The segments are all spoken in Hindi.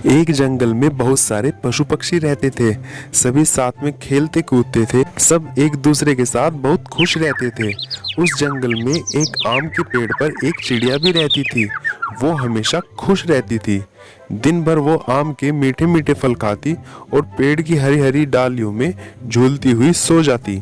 एक जंगल में बहुत सारे पशु पक्षी रहते थे। सभी साथ में खेलते कूदते थे। सब एक दूसरे के साथ बहुत खुश रहते थे। उस जंगल में एक आम के पेड़ पर एक चिड़िया भी रहती थी। वो हमेशा खुश रहती थी। दिन भर वो आम के मीठे मीठे फल खाती और पेड़ की हरी हरी डालियों में झूलती हुई सो जाती।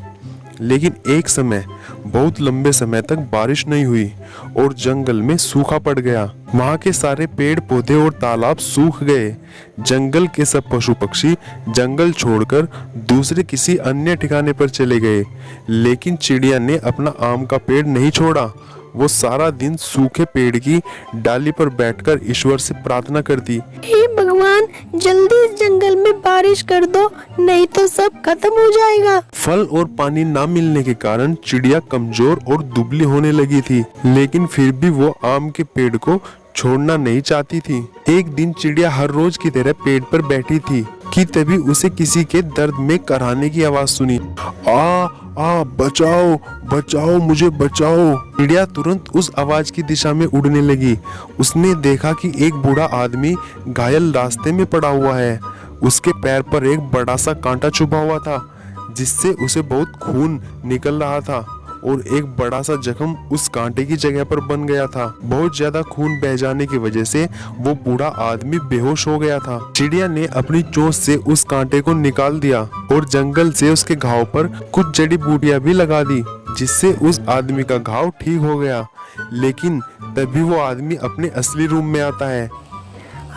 लेकिन एक समय, बहुत लंबे समय तक बारिश नहीं हुई और जंगल में सूखा पड़ गया। वहां के सारे पेड़ पौधे और तालाब सूख गए। जंगल के सब पशु पक्षी जंगल छोड़कर दूसरे किसी अन्य ठिकाने पर चले गए। लेकिन चिड़िया ने अपना आम का पेड़ नहीं छोड़ा। वो सारा दिन सूखे पेड़ की डाली पर बैठकर ईश्वर से प्रार्थना करती, हे भगवान, जल्दी इस जंगल में बारिश कर दो, नहीं तो सब खत्म हो जाएगा। फल और पानी ना मिलने के कारण चिड़िया कमजोर और दुबली होने लगी थी। लेकिन फिर भी वो आम के पेड़ को छोड़ना नहीं चाहती थी। एक दिन चिड़िया हर रोज की तरह पेड़ पर बैठी थी कि तभी उसे किसी के दर्द में कराहने की आवाज सुनी। आ बचाओ बचाओ, मुझे बचाओ। चिड़िया तुरंत उस आवाज की दिशा में उड़ने लगी। उसने देखा कि एक बूढ़ा आदमी घायल रास्ते में पड़ा हुआ है। उसके पैर पर एक बड़ा सा कांटा चुभा हुआ था, जिससे उसे बहुत खून निकल रहा था और एक बड़ा सा जख्म उस कांटे की जगह पर बन गया था। बहुत ज्यादा खून बह जाने की वजह से वो बूढ़ा आदमी बेहोश हो गया था। चिड़िया ने अपनी चोंच से उस कांटे को निकाल दिया और जंगल से उसके घाव पर कुछ जड़ी बूटियां भी लगा दी, जिससे उस आदमी का घाव ठीक हो गया। लेकिन तभी वो आदमी अपने असली रूप में आता है।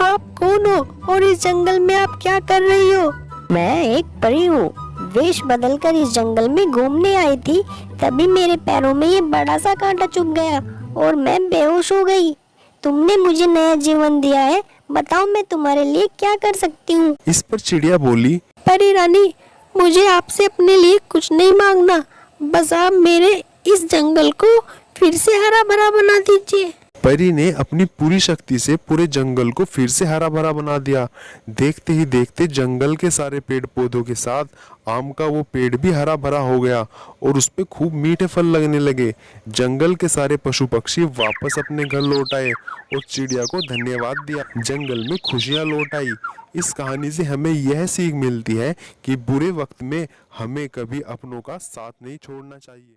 आप कौन हो और इस जंगल में आप क्या कर रही हो? मैं एक परी हूँ। वेश बदलकर इस जंगल में घूमने आई थी, तभी मेरे पैरों में ये बड़ा सा कांटा चुभ गया और मैं बेहोश हो गई। तुमने मुझे नया जीवन दिया है, बताओ मैं तुम्हारे लिए क्या कर सकती हूँ? इस पर चिड़िया बोली, परी रानी, मुझे आपसे अपने लिए कुछ नहीं मांगना, बस आप मेरे इस जंगल को फिर से हरा भरा बना दीजिए। परी ने अपनी पूरी शक्ति से पूरे जंगल को फिर से हरा भरा बना दिया। देखते ही देखते जंगल के सारे पेड़ पौधों के साथ आम का वो पेड़ भी हरा भरा हो गया और उस पे खूब मीठे फल लगने लगे। जंगल के सारे पशु पक्षी वापस अपने घर लौट आए और चिड़िया को धन्यवाद दिया। जंगल में खुशियां लौट आई। इस कहानी से हमें यह सीख मिलती है कि बुरे वक्त में हमें कभी अपनों का साथ नहीं छोड़ना चाहिए।